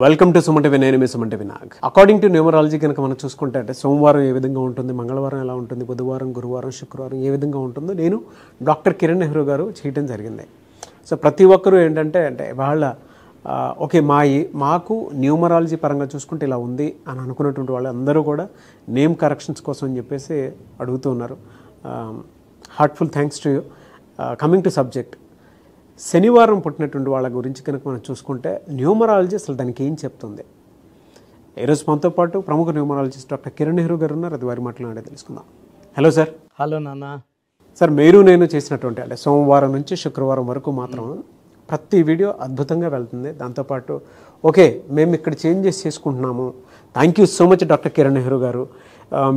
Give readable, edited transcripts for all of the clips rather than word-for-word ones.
Welcome to Suman TV. నేను మీ Suman TV Nag. According to numerology కనుక మనం చూసుకుంటే అంటే సోమవారం ఏ విధంగా ఉంటుంది, మంగళవారం ఎలా ఉంటుంది, బుధవారం, గురువారం, శుక్రవారం ఏ విధంగా ఉంటుందో నేను డాక్టర్ కిరణ్ నెహ్రూ గారు చేయడం జరిగింది. సో ప్రతి ఒక్కరూ ఏంటంటే వాళ్ళ ఓకే మాకు న్యూమరాలజీ పరంగా చూసుకుంటే ఇలా ఉంది అని అనుకున్నటువంటి వాళ్ళు అందరూ కూడా నేమ్ కరెక్షన్స్ కోసం అని చెప్పేసి అడుగుతూ ఉన్నారు. Heartful thanks to you. Coming to subject, శనివారం పుట్టినటువంటి వాళ్ళ గురించి కనుక మనం చూసుకుంటే న్యూమరాలజీ అసలు దానికి ఏం చెప్తుంది? ఈరోజు మనతో పాటు ప్రముఖ న్యూమరాలజిస్ట్ డాక్టర్ కిరణ్ నెహ్రూ గారు ఉన్నారు. అది వారి మాట్లాడే తెలుసుకుందాం. Hello sir. హలో నాన్న. సార్, మీరు నేను చేసినటువంటి అంటే సోమవారం నుంచి శుక్రవారం వరకు మాత్రం ప్రతి వీడియో అద్భుతంగా వెళ్తుంది. దాంతోపాటు ఓకే మేము ఇక్కడ చేంజెస్ చేసుకుంటున్నాము. Thank you so much doctor Kiran Nehru గారు.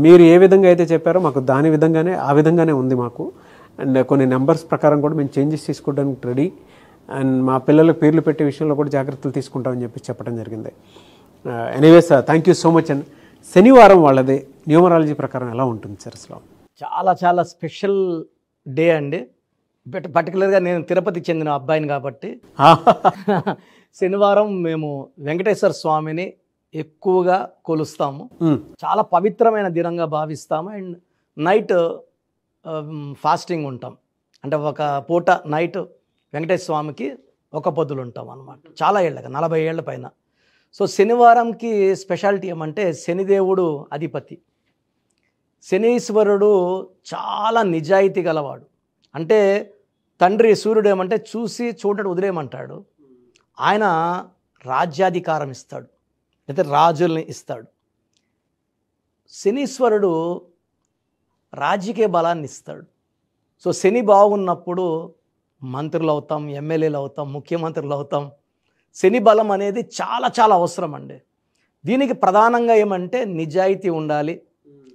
మీరు ఏ విధంగా అయితే చెప్పారో మాకు దాని విధంగానే ఆ విధంగానే ఉంది మాకు. అండ్ కొన్ని నెంబర్స్ ప్రకారం కూడా మేము చేంజెస్ తీసుకోవడానికి రెడీ. అండ్ మా పిల్లలకు పేర్లు పెట్టే విషయంలో కూడా జాగ్రత్తలు తీసుకుంటామని చెప్పి చెప్పడం జరిగింది. Anyways thank you so much. And శనివారం వాళ్ళది న్యూమరాలజీ ప్రకారం ఎలా ఉంటుంది సార్ అసలు? చాలా చాలా స్పెషల్ డే అండి. పర్టికులర్గా నేను తిరుపతి చెందిన అబ్బాయిని కాబట్టి శనివారం మేము వెంకటేశ్వర స్వామిని ఎక్కువగా కొలుస్తాము. చాలా పవిత్రమైన దినంగా భావిస్తాము. అండ్ నైట్ ఫాస్టింగ్ ఉంటాం. అంటే ఒక పూట నైట్ వెంకటేశ్వర స్వామికి ఒక పొద్దులు ఉంటాం అన్నమాట. చాలా ఏళ్ళగా 40 ఏళ్ల పైన. సో శనివారంకి స్పెషాలిటీ ఏమంటే శనిదేవుడు అధిపతి. శనీశ్వరుడు చాలా నిజాయితీ గలవాడు. అంటే తండ్రి సూర్యుడు ఏమంటే చూసి చూడటం వదిలేయమంటాడు. ఆయన రాజ్యాధికారం ఇస్తాడు, అయితే రాజుల్ని ఇస్తాడు. శనీశ్వరుడు రాజకీయ బలాన్ని ఇస్తాడు. సో శని బాగున్నప్పుడు మంత్రులు అవుతాం, ఎమ్మెల్యేలు అవుతాం, ముఖ్యమంత్రులు అవుతాం. శని బలం అనేది చాలా చాలా అవసరం అండి. దీనికి ప్రధానంగా ఏమంటే నిజాయితీ ఉండాలి,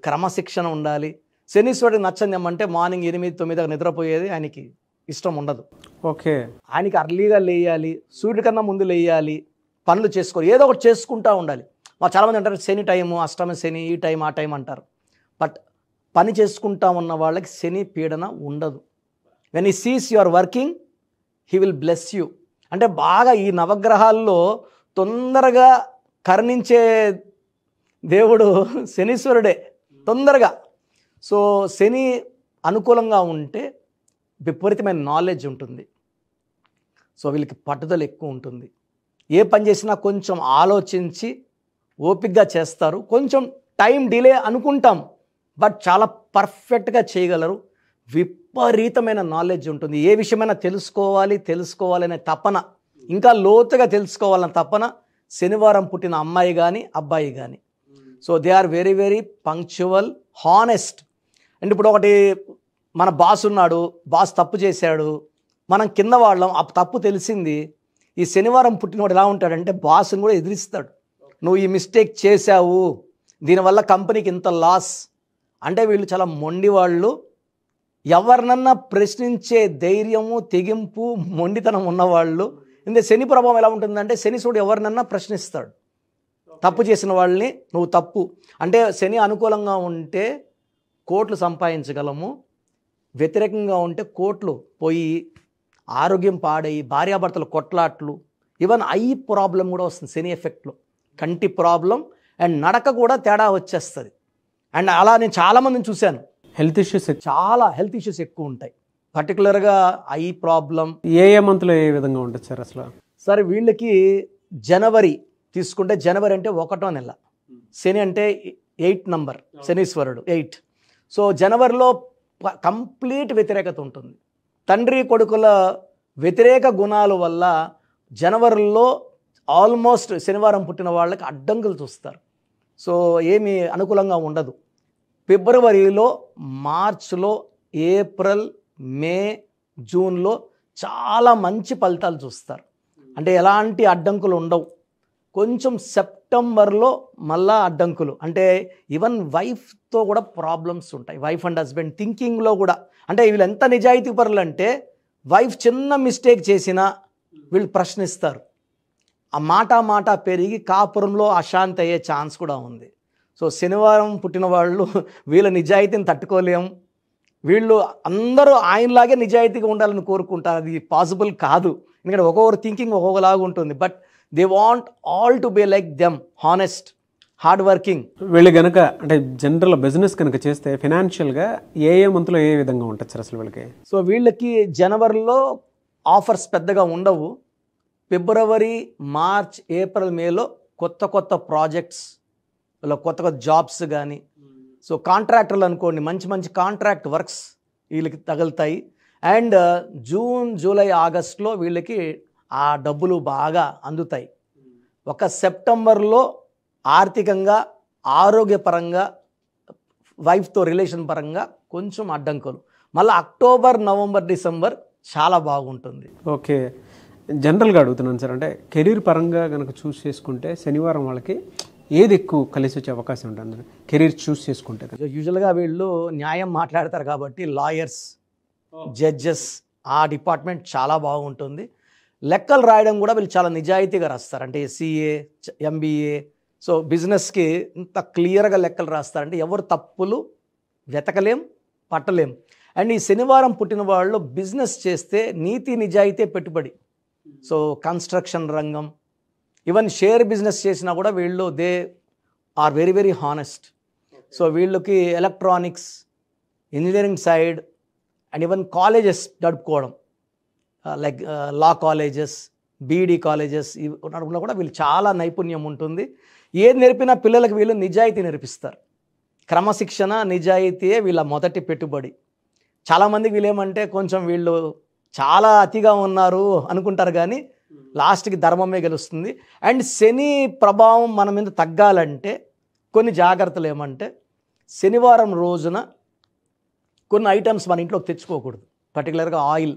క్రమశిక్షణ ఉండాలి. శనీశ్వరుడికి నచ్చంది ఏమంటే మార్నింగ్ 8-9 నిద్రపోయేది ఆయనకి ఇష్టం ఉండదు. ఓకే, ఆయనకి అర్లీగా లేయాలి, సూర్యుడి కన్నా ముందు లేయాలి, పనులు చేసుకోవాలి, ఏదో ఒకటి చేసుకుంటూ ఉండాలి. చాలామంది అంటారు శని టైము, అష్టమ శని, ఈ టైం ఆ టైం అంటారు. బట్ పని చేసుకుంటా ఉన్న వాళ్ళకి శని పీడన ఉండదు. When he sees you are working he will bless you. అంటే బాగా ఈ నవగ్రహాల్లో తొందరగా కరుణించే దేవుడు శనీశ్వరుడే తొందరగా. సో శని అనుకూలంగా ఉంటే విపరీతమైన నాలెడ్జ్ ఉంటుంది. సో వీళ్ళకి పట్టుదల ఎక్కువ ఉంటుంది. ఏ పని చేసినా కొంచెం ఆలోచించి ఓపికగా చేస్తారు. కొంచెం టైం డిలే అనుకుంటాం, బట్ చాలా పర్ఫెక్ట్గా చేయగలరు. విపరీతమైన నాలెడ్జ్ ఉంటుంది. ఏ విషయమైనా తెలుసుకోవాలనే తపన, ఇంకా లోతుగా తెలుసుకోవాలనే తపన శనివారం పుట్టిన అమ్మాయి కానీ అబ్బాయి కానీ. So they are very very punctual, honest. And ఇప్పుడు ఒకటి మన బాస్ ఉన్నాడు, బాస్ తప్పు చేశాడు, మనం కింద వాళ్ళం, ఆ తప్పు తెలిసింది. ఈ శనివారం పుట్టినవాడు ఎలా ఉంటాడంటే బాస్ని కూడా ఎదిరిస్తాడు. నువ్వు ఈ మిస్టేక్ చేశావు, దీనివల్ల కంపెనీకి ఇంత లాస్. అంటే వీళ్ళు చాలా మొండి వాళ్ళు. ఎవరినన్నా ప్రశ్నించే ధైర్యము, తెగింపు, మొండితనం ఉన్నవాళ్ళు. ఇందులో శని ప్రభావం ఎలా ఉంటుందంటే శనీశ్వరుడు ఎవరినన్నా ప్రశ్నిస్తాడు. తప్పు చేసిన వాళ్ళని నువ్వు తప్పు అంటే శని అనుకూలంగా ఉంటే కోట్లు సంపాదించగలము, వ్యతిరేకంగా ఉంటే కోట్లు పోయి ఆరోగ్యం పాడయి భార్యాభర్తల కొట్లాట్లు, ఈవెన్ ఐ ప్రాబ్లం కూడా వస్తుంది శని ఎఫెక్ట్లో. కంటి ప్రాబ్లం అండ్ నడక కూడా తేడా వచ్చేస్తుంది. అండ్ అలా నేను చాలామందిని చూశాను. హెల్త్ ఇష్యూస్ ఎక్కువ ఉంటాయి. పర్టికులర్గా ఐ ప్రాబ్లం. ఏ మంత్లో ఏ విధంగా ఉంటుంది సార్ అసలు? సరే, వీళ్ళకి జనవరి తీసుకుంటే జనవరి అంటే 1వ నెల, శని అంటే 8 నంబర్, శనీశ్వరుడు 8. సో జనవరిలో కంప్లీట్ వ్యతిరేకత ఉంటుంది. తండ్రి కొడుకుల వ్యతిరేక గుణాల వల్ల జనవరిలో ఆల్మోస్ట్ శనివారం పుట్టిన వాళ్ళకి అడ్డంకులు చూస్తారు. సో ఏమీ అనుకూలంగా ఉండదు. ఫిబ్రవరిలో, మార్చ్లో, ఏప్రిల్, మే, జూన్లో చాలా మంచి ఫలితాలు చూస్తారు. అంటే ఎలాంటి అడ్డంకులు ఉండవు. కొంచెం సెప్టెంబర్లో మళ్ళా అడ్డంకులు. అంటే ఈవెన్ వైఫ్తో కూడా ప్రాబ్లమ్స్ ఉంటాయి. వైఫ్ అండ్ హస్బెండ్ థింకింగ్లో కూడా. అంటే వీళ్ళు ఎంత నిజాయితీ పరులు అంటే వైఫ్ చిన్న మిస్టేక్ చేసినా వీళ్ళు ప్రశ్నిస్తారు. ఆ మాట పెరిగి కాపురంలో అశాంతి అయ్యే ఛాన్స్ కూడా ఉంది. సో శనివారం పుట్టిన వాళ్ళు వీళ్ళ నిజాయితీని తట్టుకోలేము. వీళ్ళు అందరూ ఆయనలాగే నిజాయితీగా ఉండాలని కోరుకుంటారు. అది పాసిబుల్ కాదు. ఎందుకంటే ఒక్కొక్కరు థింకింగ్ ఒక్కొక్కలాగా ఉంటుంది. But they want all to be like them, honest, hard working. వీళ్ళు కనుక అంటే జనరల్ బిజినెస్ కనుక చేస్తే ఫినాన్షియల్గా ఏ మంత్లో ఏ విధంగా ఉంటుంది సార్ అసలు వీళ్ళకి? సో వీళ్ళకి జనవరిలో ఆఫర్స్ పెద్దగా ఉండవు. ఫిబ్రవరి, మార్చ్, ఏప్రిల్, మేలో కొత్త కొత్త ప్రాజెక్ట్స్, కొత్త కొత్త జాబ్స్ కానీ, సో కాంట్రాక్టర్లు అనుకోండి, మంచి మంచి కాంట్రాక్ట్ వర్క్స్ వీళ్ళకి తగులుతాయి. అండ్ జూన్, జూలై, ఆగస్ట్లో వీళ్ళకి ఆ డబ్బులు బాగా అందుతాయి. ఒక సెప్టెంబర్లో ఆర్థికంగా, ఆరోగ్యపరంగా, వైఫ్తో రిలేషన్ పరంగా కొంచెం అడ్డంకులు. మళ్ళీ అక్టోబర్, నవంబర్, డిసెంబర్ చాలా బాగుంటుంది. ఓకే, జనరల్గా అడుగుతున్నాను సార్, అంటే కెరీర్ పరంగా కనుక చూస్ చేసుకుంటే శనివారం వాళ్ళకి ఏది ఎక్కువ కలిసి వచ్చే అవకాశం ఉంటుంది కెరీర్ చూస్ చేసుకుంటే? యూజువల్గా వీళ్ళు న్యాయం మాట్లాడతారు కాబట్టి లాయర్స్, జడ్జెస్, ఆ డిపార్ట్మెంట్ చాలా బాగుంటుంది. లెక్కలు రాయడం కూడా వీళ్ళు చాలా నిజాయితీగా రాస్తారు. అంటే సిఏ, ఎంబీఏ, సో బిజినెస్కి ఇంత క్లియర్గా లెక్కలు రాస్తారంటే ఎవరు తప్పులు వెతకలేం, పట్టలేం. అండ్ ఈ శనివారం పుట్టిన వాళ్ళు బిజినెస్ చేస్తే నీతి నిజాయితీ పెట్టుబడి. సో కన్స్ట్రక్షన్ రంగం, ఈవెన్ షేర్ బిజినెస్ చేసినా కూడా వీళ్ళు they are very very honest. So వీళ్ళకి electronics, engineering side and even colleges నడుపుకోవడం, like law colleges, BEd colleges ఇవి నడుపులో కూడా వీళ్ళు చాలా నైపుణ్యం ఉంటుంది. ఏది నేర్పినా పిల్లలకు వీళ్ళు నిజాయితీ నేర్పిస్తారు. క్రమశిక్షణ, నిజాయితీయే వీళ్ళ మొదటి పెట్టుబడి. చాలామందికి వీళ్ళేమంటే కొంచెం వీళ్ళు చాలా అతిగా ఉన్నారు అనుకుంటారు, కానీ లాస్ట్కి ధర్మమే గెలుస్తుంది. అండ్ శని ప్రభావం మన మీద తగ్గాలంటే కొన్ని జాగ్రత్తలు ఏమంటే, శనివారం రోజున కొన్ని ఐటమ్స్ మన ఇంట్లోకి తెచ్చుకోకూడదు. పర్టికులర్గా ఆయిల్,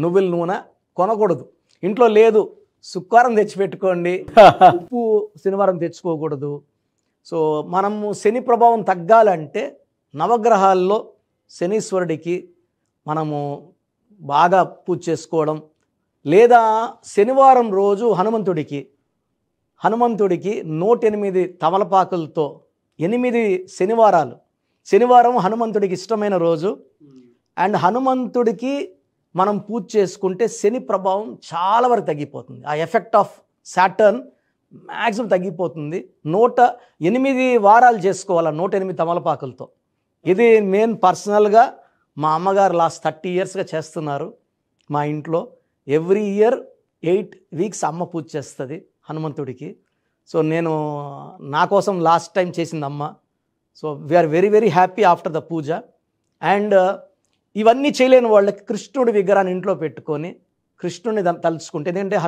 నువ్వుల నూనె కొనకూడదు. ఇంట్లో లేదు, శుక్రవారం తెచ్చిపెట్టుకోండి. ఉప్పు శనివారం తెచ్చుకోకూడదు. సో మనము శని ప్రభావం తగ్గాలంటే నవగ్రహాల్లో శనీశ్వరుడికి మనము బాగా పూజ చేసుకోవడం, లేదా శనివారం రోజు హనుమంతుడికి 108 తమలపాకులతో 8 శనివారం హనుమంతుడికి ఇష్టమైన రోజు. అండ్ హనుమంతుడికి మనం పూజ చేసుకుంటే శని ప్రభావం చాలా వరకు తగ్గిపోతుంది. ఆ ఎఫెక్ట్ ఆఫ్ సాటర్న్ మ్యాక్సిమం తగ్గిపోతుంది. 108 వారాలు చేసుకోవాలి 108 తమలపాకులతో. ఇది మెయిన్ పర్సనల్గా మా అమ్మగారు లాస్ట్ 30 ఇయర్స్గా చేస్తున్నారు మా ఇంట్లో. ఎవ్రీ ఇయర్ 8 వీక్స్ అమ్మ పూజ చేస్తుంది హనుమంతుడికి. సో నేను నా కోసం లాస్ట్ టైం చేసింది అమ్మ. So we are very very happy after the puja. And ఇవన్నీ చేయలేని వాళ్ళకి కృష్ణుడి విగ్రహాన్ని ఇంట్లో పెట్టుకొని కృష్ణుడిని తలుచుకుంటే, ఎందుకంటే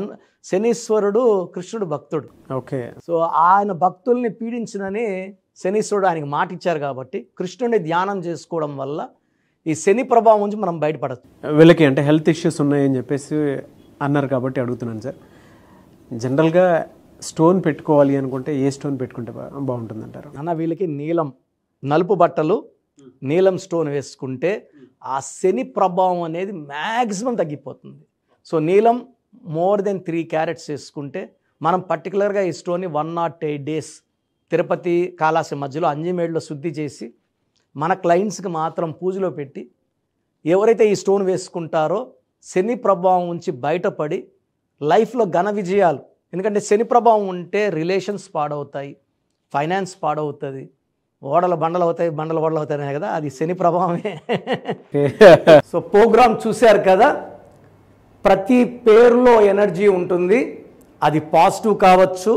శనీశ్వరుడు కృష్ణుడు భక్తుడు. ఓకే, సో ఆయన భక్తుల్ని పీడించినని శనీశ్వరుడు ఆయనకి మాట ఇచ్చారు కాబట్టి కృష్ణుడిని ధ్యానం చేసుకోవడం వల్ల ఈ శని ప్రభావం నుంచి మనం బయటపడచ్చు. వీళ్ళకి అంటే హెల్త్ ఇష్యూస్ ఉన్నాయని చెప్పేసి అన్నారు కాబట్టి అడుగుతున్నాను సార్. జనరల్గా స్టోన్ పెట్టుకోవాలి అనుకుంటే ఏ స్టోన్ పెట్టుకుంటే బాగుంటుంది అంటారు? అన్న వీళ్ళకి నీలం, నలుపు బట్టలు, నీలం స్టోన్ వేసుకుంటే ఆ శని ప్రభావం అనేది మ్యాక్సిమం తగ్గిపోతుంది. సో నీలం మోర్ దెన్ 3 క్యారెట్స్ వేసుకుంటే మనం పర్టికులర్గా ఈ స్టోన్ని 108 days తిరుపతి కాళాసి మధ్యలో అంజిమేడ్లో శుద్ధి చేసి మన క్లయింట్స్కి మాత్రం పూజలో పెట్టి ఎవరైతే ఈ స్టోన్ వేసుకుంటారో శని ప్రభావం నుంచి బయటపడి లైఫ్లో ఘన విజయాలు. ఎందుకంటే శని ప్రభావం ఉంటే రిలేషన్స్ పాడవుతాయి, ఫైనాన్స్ పాడవుతుంది, ఓడల బండలు అవుతాయి, బండల ఓడలు అవుతాయి కదా, అది శని ప్రభావమే. సో ప్రోగ్రామ్ చూశారు కదా, ప్రతి పేరులో ఎనర్జీ ఉంటుంది. అది పాజిటివ్ కావచ్చు,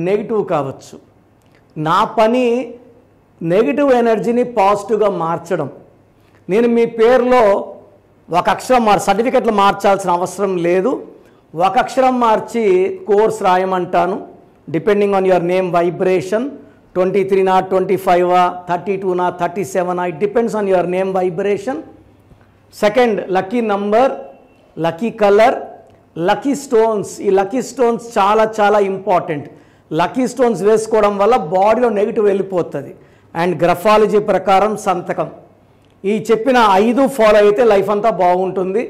నెగిటివ్ కావచ్చు. నా పని నెగిటివ్ ఎనర్జీని పాజిటివ్గా మార్చడం. నేను మీ పేరులో ఒక అక్షరం సర్టిఫికెట్లు మార్చాల్సిన అవసరం లేదు. ఒక అక్షరం మార్చి కోర్స్ రాయమంటాను. Depending on your name vibration 23 25 32 37 it depends on your name vibration. Second, lucky number, lucky colour, lucky stones. ఈ లక్కీ స్టోన్స్ చాలా చాలా ఇంపార్టెంట్. లక్కీ స్టోన్స్ వేసుకోవడం వల్ల బాడీలో నెగిటివ్ వెళ్ళిపోతుంది. అండ్ గ్రఫాలజీ ప్రకారం సంతకం. ఈ చెప్పిన 5 ఫాలో అయితే లైఫ్ అంతా బాగుంటుంది.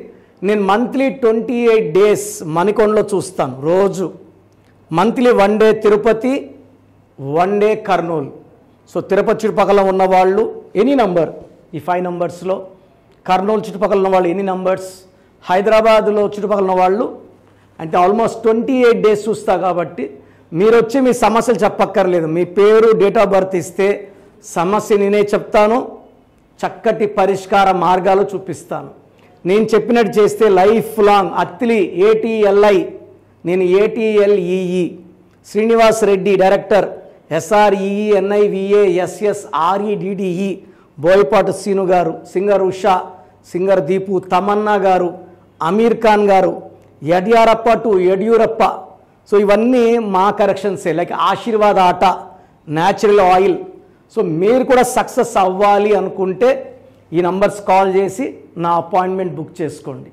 నేను మంత్లీ 28 days మణికొండలో చూస్తాను రోజు. Monthly 1 day Tirupati, 1 day Kurnool. So Tirupati చుట్టుపక్కల ఉన్నవాళ్ళు ఎనీ నంబర్, ఈ 5 numbers-లో, కర్నూలు చుట్టుపక్కల ఉన్న వాళ్ళు ఎనీ నంబర్స్, హైదరాబాద్లో చుట్టుపక్కల ఉన్న వాళ్ళు అంటే ఆల్మోస్ట్ 28 డేస్ చూస్తా కాబట్టి మీరు వచ్చి మీ సమస్యలు చెప్పక్కర్లేదు. మీ పేరు, డేట్ ఆఫ్ బర్త్ ఇస్తే సమస్య నేనే చెప్తాను, చక్కటి పరిష్కార మార్గాలు చూపిస్తాను. నేను చెప్పినట్టు చేస్తే లైఫ్ లాంగ్ అత్తిలి ATLI, నేను ATLEE, Srinivas Reddy director, SREENIVASSREDDE, Boyapati Seenu గారు, సింగర్ ఉషా, సింగర్ దీపు, తమన్నా గారు, అమీర్ ఖాన్ గారు, యడ్యారప్ప టు యడ్యూరప్ప. సో ఇవన్నీ మా కరెక్షన్సే. లైక్ ఆశీర్వాద్ ఆట, న్యాచురల్ ఆయిల్. సో మీరు కూడా సక్సెస్ అవ్వాలి అనుకుంటే ఈ నంబర్స్ కాల్ చేసి నా అపాయింట్మెంట్ బుక్ చేసుకోండి.